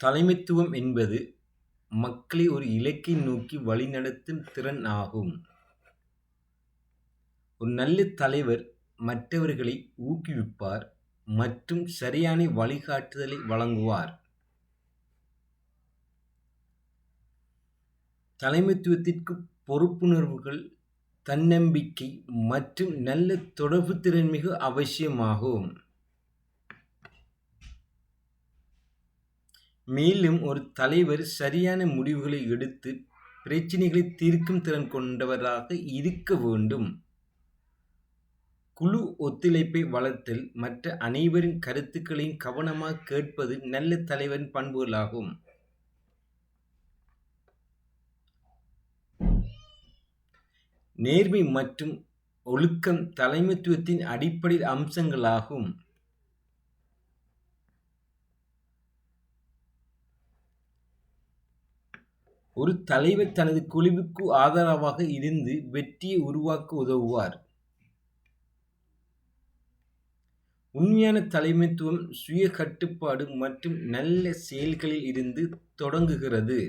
தலைமைத்துவம் என்பது மக்களை ஒரு இலக்கை நோக்கி வழிநடத்தும் திறன் ஆகும். ஒரு நல்ல தலைவர் மற்றவர்களை ஊக்குவிப்பார் மற்றும் சரியான வழிகாட்டுதலை வழங்குவார். தலைமைத்துவத்திற்கு பொறுப்புணர்வுகள், தன்னம்பிக்கை மற்றும் நல்ல தொடர்பு திறன் மிக அவசியமாகும். மேலும் ஒரு தலைவர் சரியான முடிவுகளை எடுத்து பிரச்சினைகளை தீர்க்கும் திறன் கொண்டவராக இருக்க வேண்டும். குழு ஒத்துழைப்பை வளர்த்தல், மற்ற அனைவரின் கருத்துக்களையும் கவனமாக கேட்பது நல்ல தலைவரின் பண்புகளாகும். நேர்மை மற்றும் ஒழுக்கம் தலைமைத்துவத்தின் அடிப்படை அம்சங்களாகும். ஒரு தலைவர் தனது குழுவுக்கு ஆதரவாக இருந்து வெற்றியை உருவாக்க உதவுவார். உண்மையான தலைமைத்துவம் சுய கட்டுப்பாடு மற்றும் நல்ல செயல்களில் இருந்து தொடங்குகிறது.